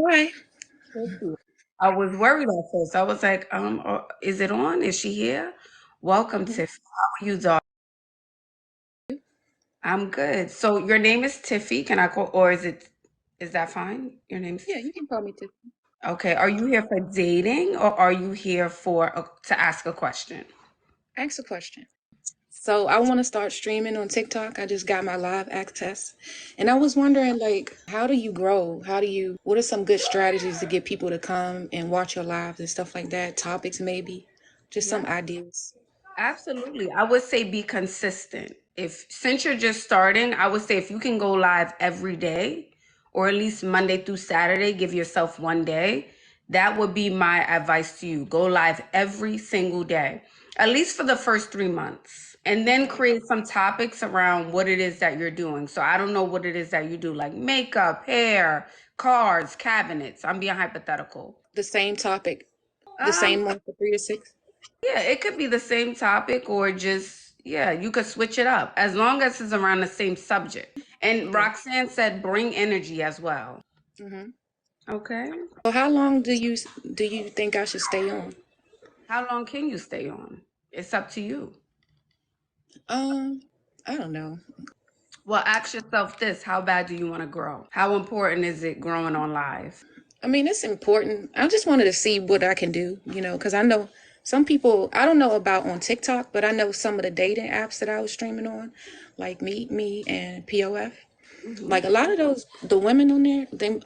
Hi. Thank you. I was worried at first. I was like, is it on? Is she here? Welcome, Mhm. Tiff. How are you, doll? I'm good. So your name is Tiffy. Can I call, or is that fine? Your name's Yeah, you Tiffy. can call me Tiff. Okay. Are you here for dating or are you here to ask a question? Ask a question. So I want to start streaming on TikTok. I just got my live access. And I was wondering, like, how do you grow? What are some good strategies to get people to come and watch your lives and stuff like that? Topics, maybe. Just Yeah. some ideas. Absolutely. I would say be consistent. If since you're just starting, I would say if you can go live every day or at least Monday through Saturday, give yourself one day. That would be my advice to you. Go live every single day, at least for the first 3 months. And then Okay. create some topics around what it is that you're doing. So I don't know what it is that you do, like makeup, hair, cars, cabinets. I'm being hypothetical. The same topic, the Um, same one for 3 to 6. Yeah, it could be the same topic or just, yeah, you could switch it up as long as it's around the same subject. And Yeah. Roxanne said bring energy as well. hmm Okay. So how long do you think I should stay on? How long can you stay on? It's up to you. Um, I don't know. Well, ask yourself this, how bad do you want to grow? How important is it growing on live? I mean, it's important. I just wanted to see what I can do, because I know some people, I don't know about on TikTok, but I know some of the dating apps that I was streaming on, like Meet Me and POF. Hmm. Like a lot of those, the women on there, they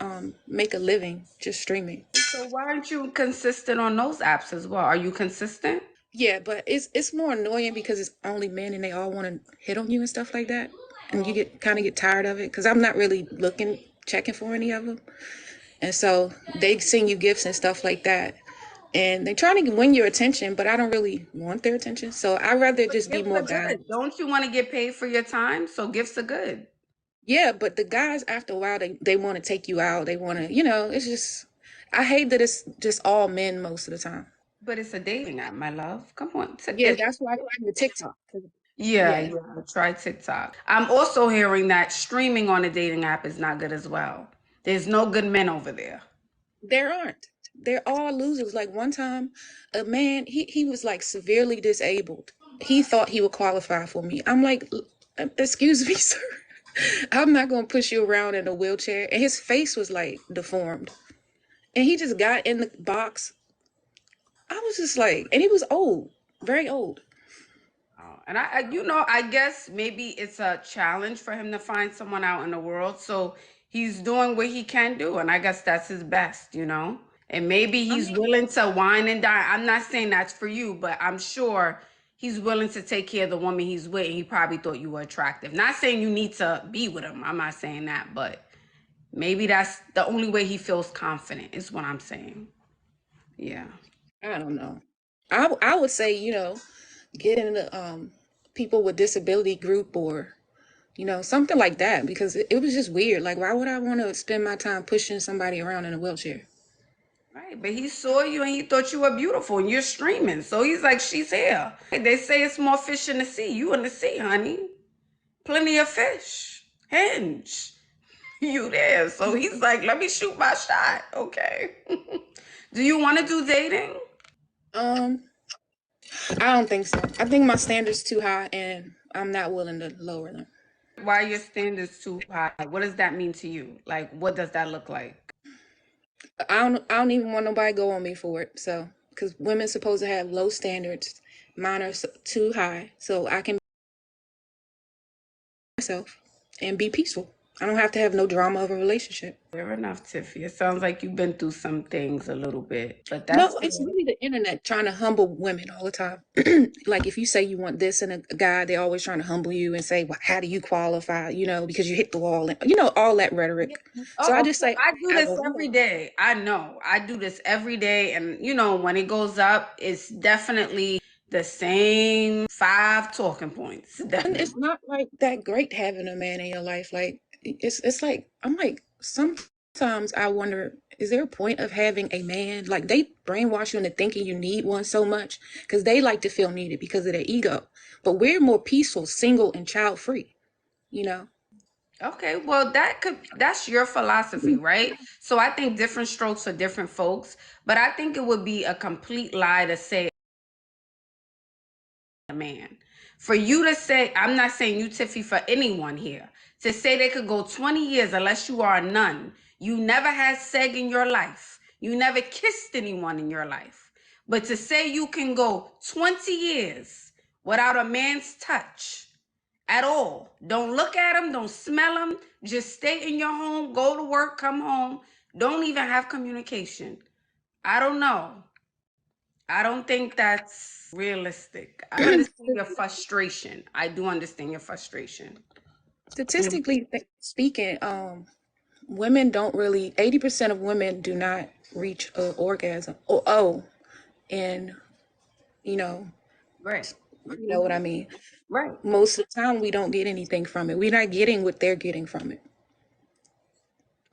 make a living just streaming. So why aren't you consistent on those apps as well? Are you consistent? Yeah, but it's more annoying because it's only men and they all want to hit on you and stuff like that, and you Oh, get kind of get tired of it because I'm not really checking for any of them, and so they send you gifts and stuff like that. And they're trying to win your attention, but I don't really want their attention. So I'd rather but just be gifts more are good. balanced. Don't you want to get paid for your time? So gifts are good. Yeah, but the guys after a while they want to take you out. They want to, it's just I hate that it's just all men most of the time. But it's a dating app, my love. Come on. Yeah, that's why I like the TikTok. Yeah, Yeah, yeah. Try TikTok. I'm also hearing that streaming on a dating app is not good as well. There's no good men over there. there aren't. They're all losers. Like one time, a man he was like severely disabled. He thought he would qualify for me. I'm like, excuse me, sir. I'm not gonna push you around in a wheelchair. And his face was like deformed. And he just got in the box. I was just like, and he was old, very old. Oh, and I guess maybe it's a challenge for him to find someone out in the world. So he's doing what he can do, and I guess that's his best. And maybe I he's mean, willing to wine and dine. I'm not saying that's for you, but I'm sure he's willing to take care of the woman he's with, and he probably thought you were attractive. Not saying you need to be with him. I'm not saying that, but maybe that's the only way he feels confident, is what I'm saying. Yeah. I don't know. I would say, get in the people with disability group or something like that because it was just weird. Like, why would I want to spend my time pushing somebody around in a wheelchair? Right, but he saw you and he thought you were beautiful and you're streaming. So he's like, she's here. They say it's more fish in the sea. You in the sea, honey. Plenty of fish. Hinge. You there. So he's like, let me shoot my shot. Okay. Do you want to do dating? Um, I don't think so. I think my standards too high, and I'm not willing to lower them. Why are your standards too high? What does that mean to you? Like, what does that look like? I don't even want nobody to go on me for it. So, because women's supposed to have low standards, mine are too high, so I can be myself and be peaceful. I don't have to have no drama of a relationship. Fair enough, Tiffy. It sounds like you've been through some things a little bit, but that's No, it's good. really the internet trying to humble women all the time. Like if you say you want this in a guy, they're always trying to humble you and say, "Well, how do you qualify?" Because you hit the wall, and all that Yeah. rhetoric. So I Oh, just say, I do I this go, every day. I know. I do this every day. And, when it goes up, it's definitely the same five talking points. and Definitely. it's not like that great having a man in your life. Like it's like I'm like sometimes I wonder, is there a point of having a man? Like they brainwash you into thinking you need one so much because they like to feel needed because of their ego. But we're more peaceful, single and child free, you know. Okay, well that's your philosophy, right? So I think different strokes for different folks, but I think it would be a complete lie to say a man. For you to say, I'm not saying you Tiffy for anyone here, to say they could go 20 years unless you are a nun, you never had seg in your life, you never kissed anyone in your life. But to say you can go 20 years without a man's touch at all. Don't look at them, don't smell them, just stay in your home, go to work, come home, don't even have communication. I don't know. I don't think that's realistic. I understand your frustration. I do understand your frustration. Mm. Statistically speaking, women don't really. 80% of women do not reach an orgasm. And you know, Right. you know what I mean. Right. Most of the time, we don't get anything from it. We're not getting what they're getting from it.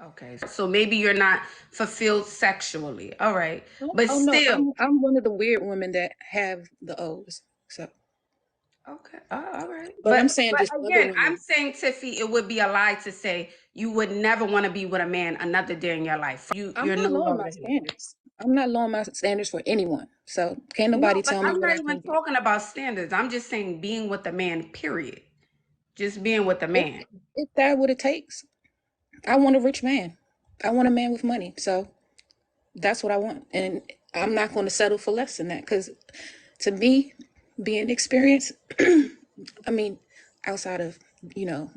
Okay. So maybe you're not fulfilled sexually. All right. Oh, But oh no, still. I'm one of the weird women that have the O's. So, Okay. All right. but I'm But saying but just other again, I'm women. saying, Tiffy, it would be a lie to say you would never want to be with a man another day in your life. I'm You're no not lowering my longer here. standards. I'm not lowering my standards for anyone. So can't No, nobody but tell me I'm what not I even can do. talking about standards. I'm just saying being with a man, period. Just being with a If man. if that what it takes, I want a rich man. I want a man with money. So that's what I want, and I'm not going to settle for less than that. Because to me, being experienced, I mean, outside of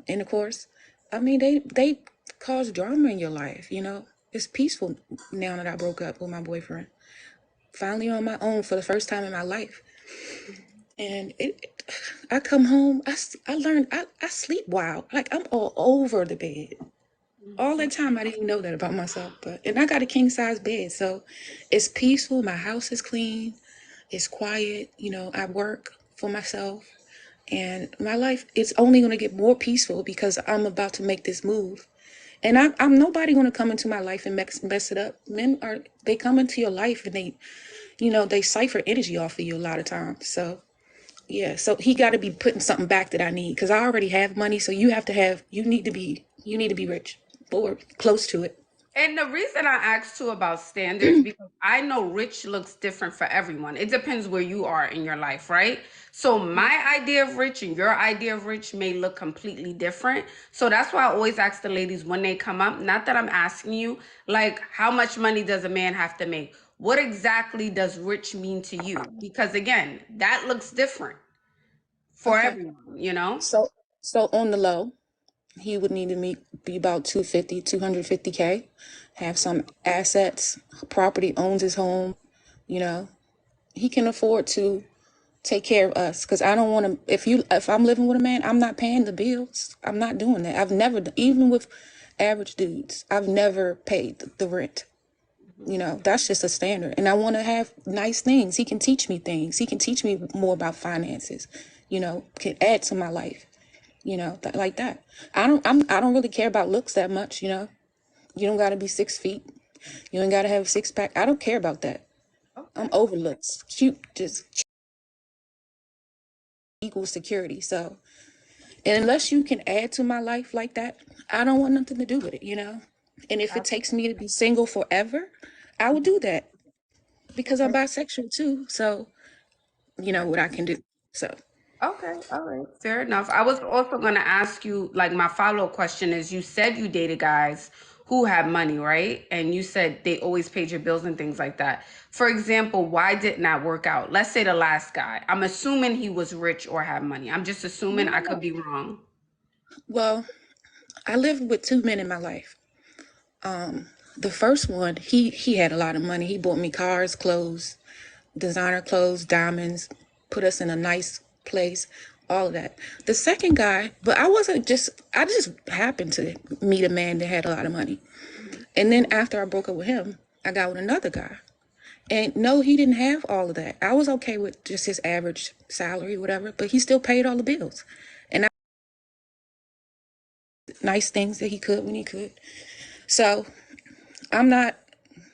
intercourse, I mean they cause drama in your life. It's peaceful now that I broke up with my boyfriend. Finally on my own for the first time in my life. And I come home, I learned, I sleep wild. Like I'm all over the bed. All that time I didn't even know that about myself. And I got a king size bed. So it's peaceful. My house is clean. It's quiet. I work for myself. And my life is only going to get more peaceful because I'm about to make this move. And I'm nobody going to come into my life and mess it up. They come into your life and they cipher energy off of you a lot of times. So yeah, so he got to be putting something back that I need because I already have money. So you need to be rich or close to it. And the reason I asked too about standards, because I know rich looks different for everyone. It depends where you are in your life, right? So my idea of rich and your idea of rich may look completely different. So that's why I always ask the ladies when they come up, not that I'm asking you, like, how much money does a man have to make? What exactly does rich mean to you? Because again, that looks different for Okay. everyone, you know? So on the low, he would need to be about 250K, have some assets, property, owns his home, you know. He can afford to take care of us because I don't want to if I'm living with a man, I'm not paying the bills. I'm not doing that. I've never even with average dudes, I've never paid the rent. That's just a standard. And I want to have nice things. He can teach me things. He can teach me more about finances. Can add to my life. Like that. I don't really care about looks that much. You don't got to be 6 feet. You ain't got to have a six pack. I don't care about that. I'm Okay. over looks. Cute just equals security. So, and unless you can add to my life like that, I don't want nothing to do with it. And if it takes me to be single forever, I will do that because I'm Okay. bisexual too. So, you know Right. what I can do. So, Okay, all right, fair enough. I was also going to ask you, like, my follow-up question is you said you dated guys who had money, right? And you said they always paid your bills and things like that. For example, why didn't that work out? Let's say the last guy. I'm assuming he was rich or had money. I'm just assuming, I could no. be wrong. Well, I lived with two men in my life. The first one, he had a lot of money. He bought me cars, clothes, designer clothes, diamonds, put us in a nice place, all of that. The second guy, but I just happened to meet a man that had a lot of money. And then after I broke up with him, I got with another guy. And no, he didn't have all of that. I was okay with just his average salary, whatever, but he still paid all the bills. And I nice things that he could when he could. So I'm not,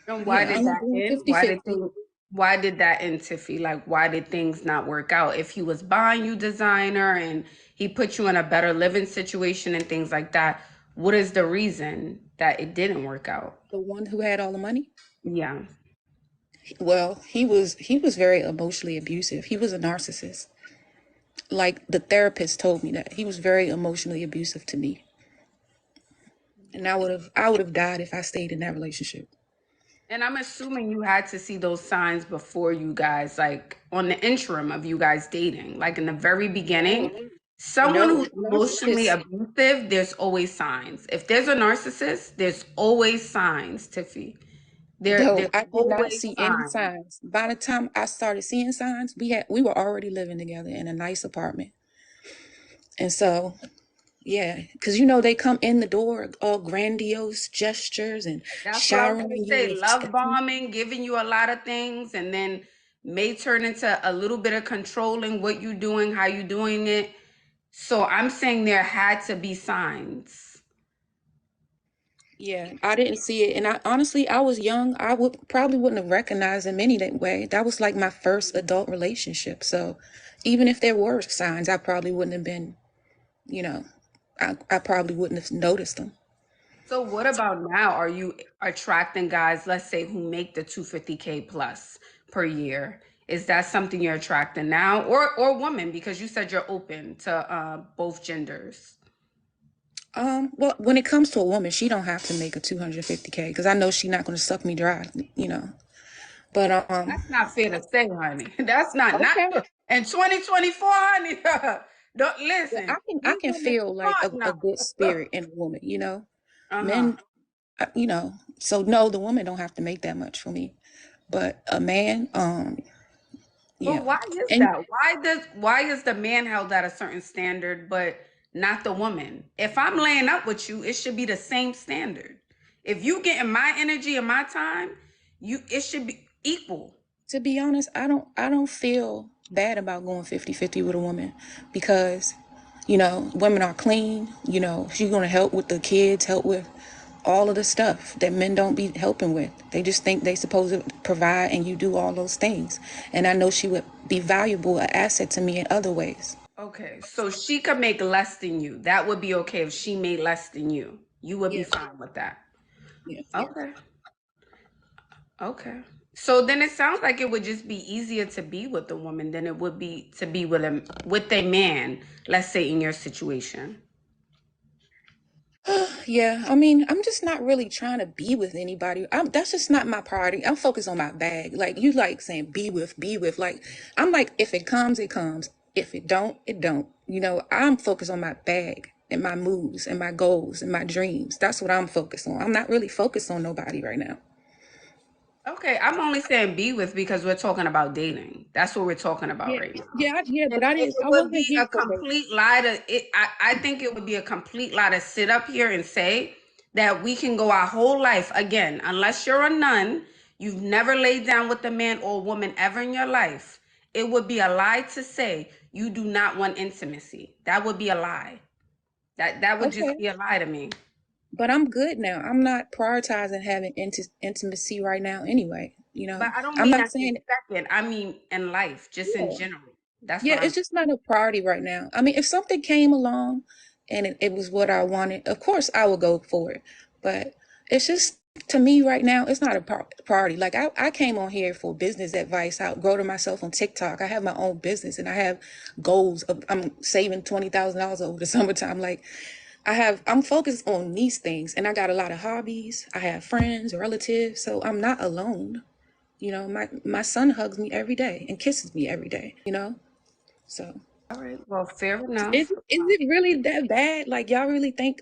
And why yeah, did I'm not that doing end? 50-50. Why did that end, Tiffy? Like, why did things not work out? If he was buying you designer and he put you in a better living situation and things like that, what is the reason that it didn't work out? The one who had all the money? Yeah. Well, he was very emotionally abusive. He was a narcissist. Like the therapist told me that he was very emotionally abusive to me, and I would have died if I stayed in that relationship. And I'm assuming you had to see those signs before you guys, like on the interim of you guys dating, like in the very beginning. No, Someone no, who's emotionally abusive, there's always signs. If there's a narcissist, there's always signs, Tiffy. no, There's I did not always see any signs. signs. By the time I started seeing signs, we were already living together in a nice apartment, and so yeah, because they come in the door all grandiose gestures and That's what I was gonna showering you say. with Love attention. bombing, giving you a lot of things, and then may turn into a little bit of controlling what you're doing, how you doing it. So I'm saying there had to be signs. Yeah, I didn't see it, and I honestly, I was young. I would probably wouldn't have recognized him any that way. That was like my first adult relationship, so even if there were signs, I probably wouldn't have been, you know, I probably wouldn't have noticed them. So what about now? Are you attracting guys, let's say, who make the 250K plus per year? Is that something you're attracting now, or women? Because you said you're open to both genders. Well, when it comes to a woman, she don't have to make a 250K because I know she's not going to suck me dry, you know. But That's not fair to say, honey. That's not okay. in 2024, honey. Don't Yeah, I listen. can I These can women feel like smart a good now. spirit in a woman, you know. Uh-huh. Men, so no, the woman don't have to make that much for me, but a man, yeah, But why is and that? Why is the man held at a certain standard, but not the woman? If I'm laying up with you, it should be the same standard. If you getting my energy and my time, it should be equal. to be honest, I don't feel bad about going 50-50 with a woman because women are clean. She's going to help with the kids, help with all of the stuff that men don't be helping with. They just think they supposed to provide and you do all those things. And I know she would be valuable, an asset to me in other ways. Okay, so she could make less than you. That would be okay if she made less than you. You would be Yeah, fine with that. yeah. Okay. Okay. So then it sounds like it would just be easier to be with a woman than it would be to be with a man, let's say in your situation. Yeah, I mean, I'm just not really trying to be with anybody. That's just not my priority. I'm focused on my bag. Like you like saying be with. Like I'm like, if it comes, it comes. If it don't, it don't. I'm focused on my bag and my moves and my goals and my dreams. That's what I'm focused on. I'm not really focused on nobody right now. Okay, I'm only saying be with because we're talking about dating. That's what we're talking about Yeah, right now. yeah, yeah. And But I it, didn't. it I would wasn't be here a for dating. complete lie to it. I think it would be a complete lie to sit up here and say that we can go our whole life again, unless you're a nun, you've never laid down with a man or woman ever in your life. It would be a lie to say you do not want intimacy. That would be a lie. That would just Okay. be a lie to me. But I'm good now. I'm not prioritizing having intimacy right now anyway. But I don't I'm mean not as a saying, second. I mean in life, just in yeah. general. That's Yeah, what I'm. it's just not a priority right now. I mean, if something came along and it was what I wanted, of course I would go for it. But it's just, to me right now, it's not a priority. Like I came on here for business advice. I grow to myself on TikTok. I have my own business and I have goals of, I'm saving $20,000 over the summertime. Like I'm focused on these things and I got a lot of hobbies. I have friends, relatives, so I'm not alone. My son hugs me every day and kisses me every day. So All right. Well, fair is enough. is it really that bad? Like y'all really think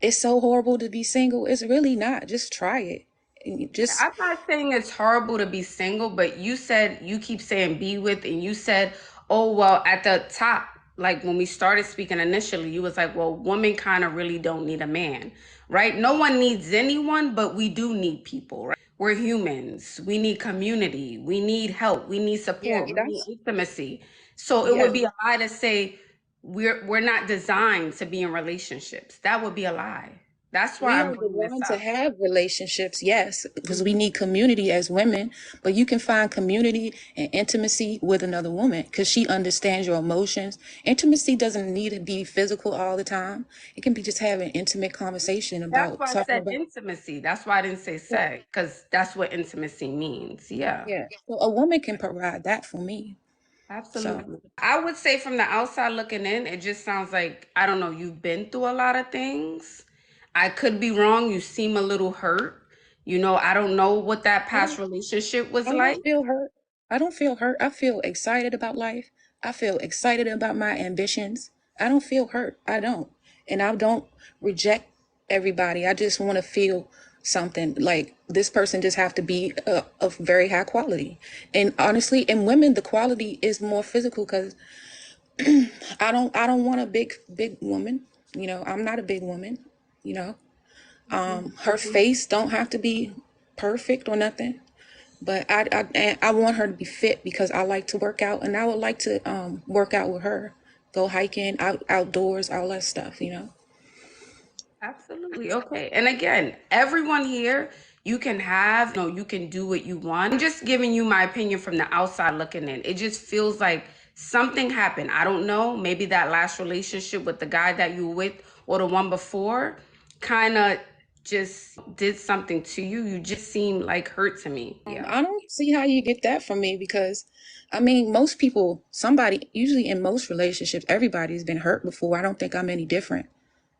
it's so horrible to be single? It's really not. Just try it. And you just I'm not saying it's horrible to be single, but you said you keep saying be with, and you said, oh, well, at the top, like when we started speaking initially, you was like, well, women kind of really don't need a man, right? No one needs anyone, but we do need people, right? We're humans. We need community. We need help. We need yeah, support. We need that's intimacy. So it yeah. would be a lie to say we're not designed to be in relationships. That would be a lie. That's why We I'm are bringing this designed to up. have relationships, yes, because we need community as women, but you can find community and intimacy with another woman because she understands your emotions. Intimacy doesn't need to be physical all the time. It can be just having intimate conversation That's about why I talking said about. intimacy. That's why I didn't say Yeah, sex, because that's what intimacy means. Yeah. yeah. So a woman can provide that for me. So Absolutely. I would say from the outside looking in, it just sounds like, I don't know, you've been through a lot of things. I could be wrong. You seem a little hurt. I don't know what that I past don't relationship was I don't like. feel hurt. I don't feel hurt. I feel excited about life. I feel excited about my ambitions. I don't feel hurt. I don't. And I don't reject everybody. I just want to feel something like this person just have to be of very high quality. And honestly, in women, the quality is more physical because I don't want a big woman. I'm not a big woman. You know, her face don't have to be perfect or nothing. But I want her to be fit because I like to work out, and I would like to work out with her, go hiking, outdoors, all that stuff. Absolutely. Okay. And again, everyone here, you can have, you can do what you want. I'm just giving you my opinion from the outside looking in. It just feels like something happened. I don't know. Maybe that last relationship with the guy that you were with or the one before kind of just did something to you. You just seem like hurt to me. Yeah. I don't see how you get that from me because, I mean, most people, somebody, usually in most relationships, everybody's been hurt before. I don't think I'm any different,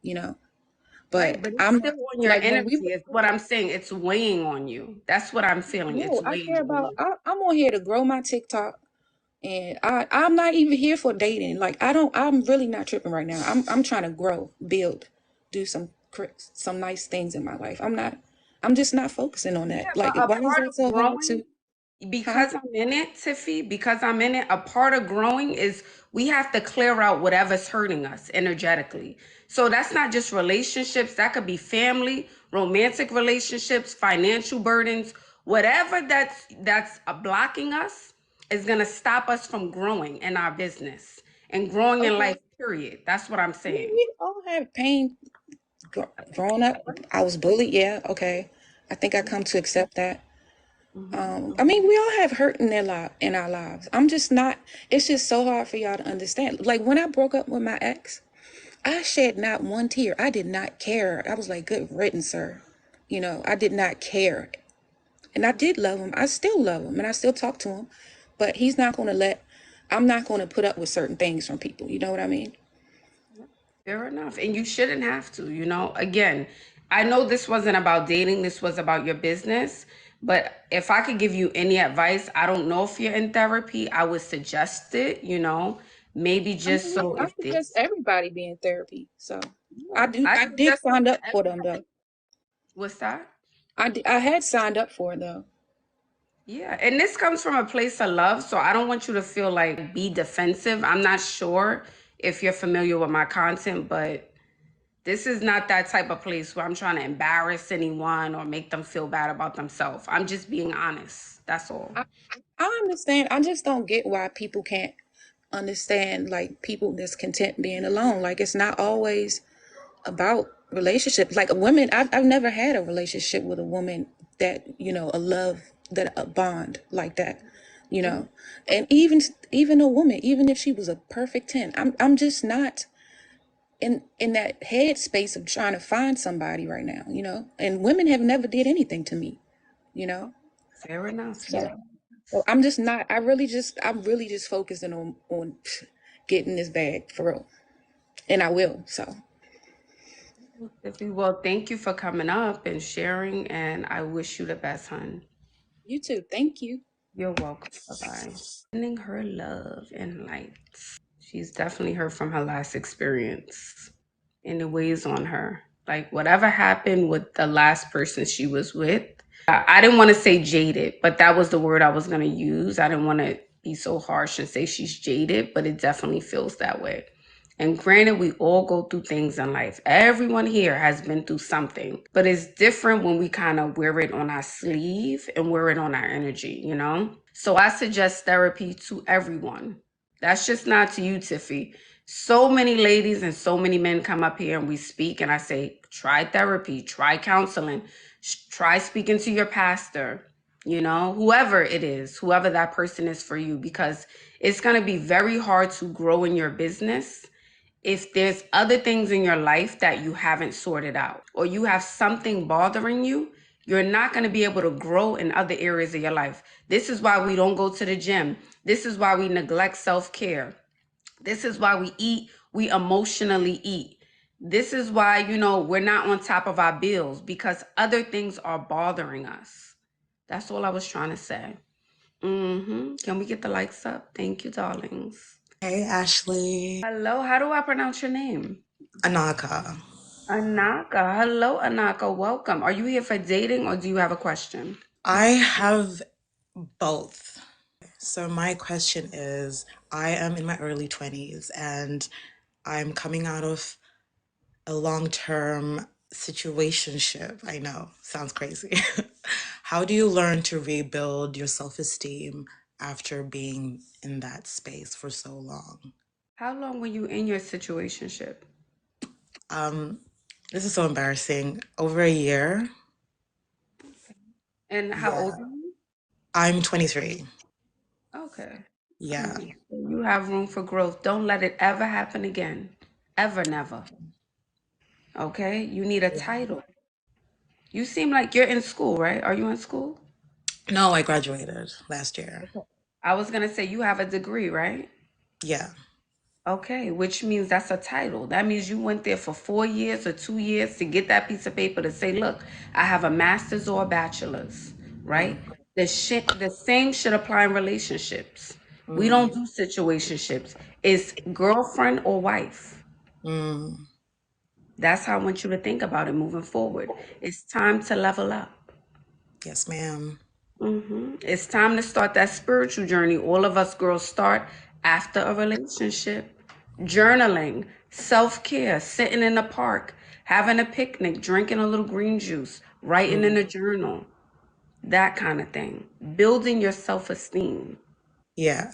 you know. But But it's I'm still on your like when we energy, is what I'm saying. It's weighing on you. That's what I'm feeling. It's no, I weighing care on about. you. I'm on here to grow my TikTok, and I'm not even here for dating. Like I don't. I'm really not tripping right now. I'm trying to grow, build, do some nice things in my life. I'm not. I'm just not focusing on Yeah, that. but Like a why is part that of so hard growing, to? Huh? because I'm in it, Tiffy, because I'm in it, a part of growing is we have to clear out whatever's hurting us energetically. So that's not just relationships, that could be family, romantic relationships, financial burdens, whatever that's blocking us is going to stop us from growing in our business and growing in Okay. life, period. That's what I'm I mean, saying. we all have pain growing up. I was bullied. Yeah. Okay. I think I come to accept that. Mhm. I mean, we all have hurt in in our lives. I'm just not. It's just so hard for y'all to understand. Like when I broke up with my ex, I shed not one tear. I did not care. I was like, good riddance, sir. I did not care. And I did love him. I still love him and I still talk to him. But I'm not going to put up with certain things from people. You know what I mean? Fair enough. And you shouldn't have to, Again, I know this wasn't about dating, this was about your business. But if I could give you any advice, I don't know if you're in therapy, I would suggest it, maybe I just mean, so I if suggest this, everybody be in therapy. So yeah, I I did suggest sign it to up for them everybody. though. What's that? I had signed up for it though. Yeah, and this comes from a place of love, so I don't want you to feel like be defensive. I'm not sure if you're familiar with my content, but this is not that type of place where I'm trying to embarrass anyone or make them feel bad about themselves. I'm just being honest. That's all. I, I understand. I just don't get why people can't understand like people that's content being alone. Like it's not always about relationships. Like women, I've never had a relationship with a woman that a love that a bond like that. You Mhm. know, and even a woman, even if she was a perfect 10, I'm just not in that headspace of trying to find somebody right now. And women have never did anything to me. You know, Fair enough. so Yeah. so I'm just not. I'm really just focusing on getting this bag for real, and I will. So Well, thank you for coming up and sharing, and I wish you the best, hon. you too. Thank you. You're welcome. Bye bye. Sending her love and light. She's definitely heard from her last experience, and it weighs on her. Like whatever happened with the last person she was with, I didn't want to say jaded, but that was the word I was going to use. I didn't want to be so harsh and say she's jaded, but it definitely feels that way. And granted, we all go through things in life. Everyone here has been through something, but it's different when we kind of wear it on our sleeve and wear it on our energy. So I suggest therapy to everyone. That's just not to you, Tiffy. So many ladies and so many men come up here and we speak, and I say, try therapy, try counseling, try speaking to your pastor, whoever it is, whoever that person is for you, because it's going to be very hard to grow in your business if there's other things in your life that you haven't sorted out, or you have something bothering you. You're not going to be able to grow in other areas of your life. This is why we don't go to the gym. This is why we neglect self-care. This is why we emotionally eat. This is why, we're not on top of our bills, because other things are bothering us. That's all I was trying to say. Can we get the likes up? Thank you, darlings. Hey, Ashley. Hello, how do I pronounce your name? Anaka. Anaka. Hello, Anaka. Welcome. Are you here for dating or do you have a question? I have both. So, my question is I am in my early 20s and I'm coming out of a long term situationship. I know, sounds crazy. How do you learn to rebuild your self esteem after being in that space for so long? How long were you in your situationship? Um, this is so embarrassing. Over a year. And how old Yeah. are you? I'm 23. Okay. All Yeah. right. You have room for growth. Don't let it ever happen again. Ever, never. Okay? You need a Yeah. title. You seem like you're in school, right? Are you in school? No, I graduated last year. Okay. I was going to say you have a degree, right? Yeah. Okay, which means that's a title. That means you went there for 4 years or 2 years to get that piece of paper to say, look, I have a master's or a bachelor's, right? Mm, The same should apply in relationships. We don't mm, do situationships. It's girlfriend or wife. mm. That's how I want you to think about it moving forward. It's time to level up. Yes, ma'am. It's time to start that spiritual journey all of us girls start after a relationship. Journaling, self care, sitting in the park, having a picnic, drinking a little green juice, writing in Mm. a journal, that kind of thing. Building your self esteem. Yeah.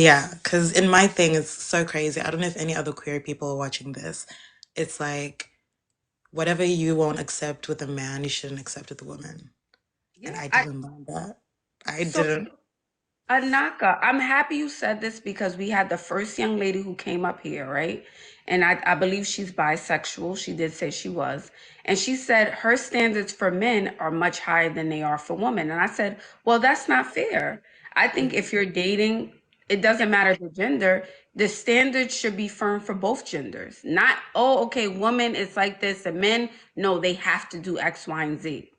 Yeah, because in my thing, it's so crazy. I don't know if any other queer people are watching this. It's like whatever you won't accept with a man, you shouldn't accept with a woman. And Yeah. I didn't learn that. I So didn't. Anaka, I'm happy you said this because we had the first young lady who came up here, right? And I believe she's bisexual. She did say she was. And she said her standards for men are much higher than they are for women. And I said, well, that's not fair. I think Mm, if you're dating, it doesn't matter the gender, the standards should be firm for both genders. Not, oh, okay, woman is like this, and men, no, they have to do X, Y, and Z.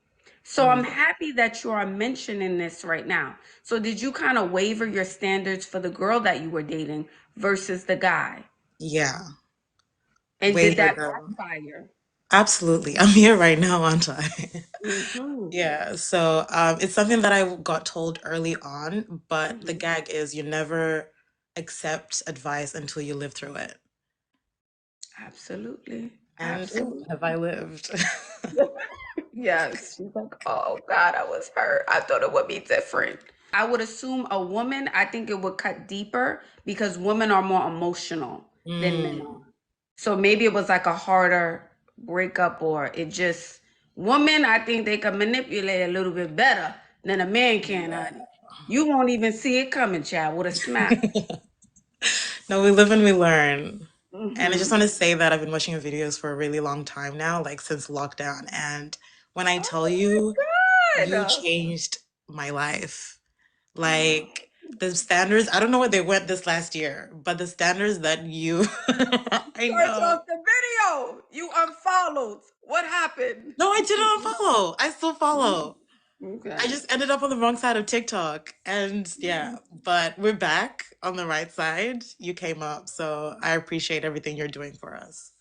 So I'm mm. happy that you are mentioning this right now. So did you kind of waver your standards for the girl that you were dating versus the guy? Yeah. And did Waver that them. backfire? Absolutely. I'm here right now, aren't I? Mm-hmm. Yeah, so it's something that I got told early on, but the Hmm. gag is you never accept advice until you live through it. Absolutely. And ooh, Absolutely. have I lived? Yes. She's like, oh God, I was hurt. I thought it would be different. I would assume a woman, I think it would cut deeper because women are more emotional than men are. Mm, So maybe it was like a harder breakup, or it just, women, I think they can manipulate a little bit better than a man can, yeah. honey. You won't even see it coming, child, with a smack. No, we live and we learn. And I just Mm-hmm. want to say that I've been watching your videos for a really long time now, like since lockdown. And when I tell you, Oh my you God. changed my life. Oh. Like the standards, I don't know what they went this last year, but the standards that you, I First know. off the video, you unfollowed. What happened? No, I didn't unfollow. I still follow. I Okay. just ended up on the wrong side of TikTok. And yeah, but we're back on the right side. You came up. So I appreciate everything you're doing for us.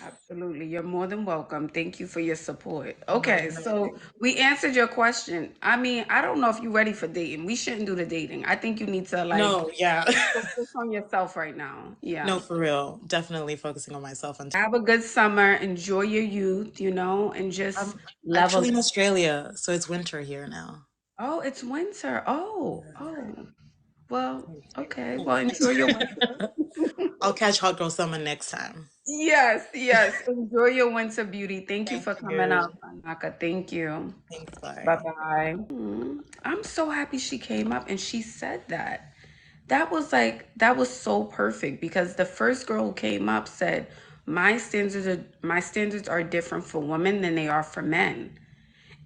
Absolutely. You're more than welcome. Thank you for your support. Okay, so Definitely. we answered your question. I mean, I don't know if you're ready for dating. We shouldn't do the dating. I think you need to like No, yeah. focus on yourself right now. Yeah. No, for real. Definitely focusing on myself until Have a good summer. Enjoy your youth, and just I'm level actually in up. Australia, so it's winter here now. Oh, it's winter. Oh, Yeah. oh. Well, okay. Oh Well, well. enjoy your winter. I'll catch hot girl summer next time. Yes, yes. Enjoy your winter beauty. Thank you Thank for coming you. up, Anaka. Thank you. Thanks, bye. Bye-bye. I'm so happy she came up and she said that. That was so perfect because the first girl who came up said, my standards are different for women than they are for men.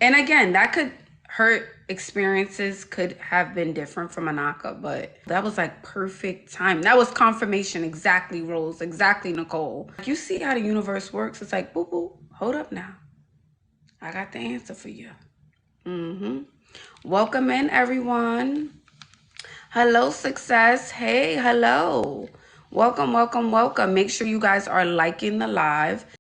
And again, that could her experiences could have been different from Anaka, but that was like perfect time. That was confirmation. Exactly, Rose. Exactly, Nicole. You see how the universe works? It's like, boo boo, hold up now. I got the answer for you. Mm-hmm. Welcome in, everyone. Hello, success. Hey, hello. Welcome, welcome, welcome. Make sure you guys are liking the live.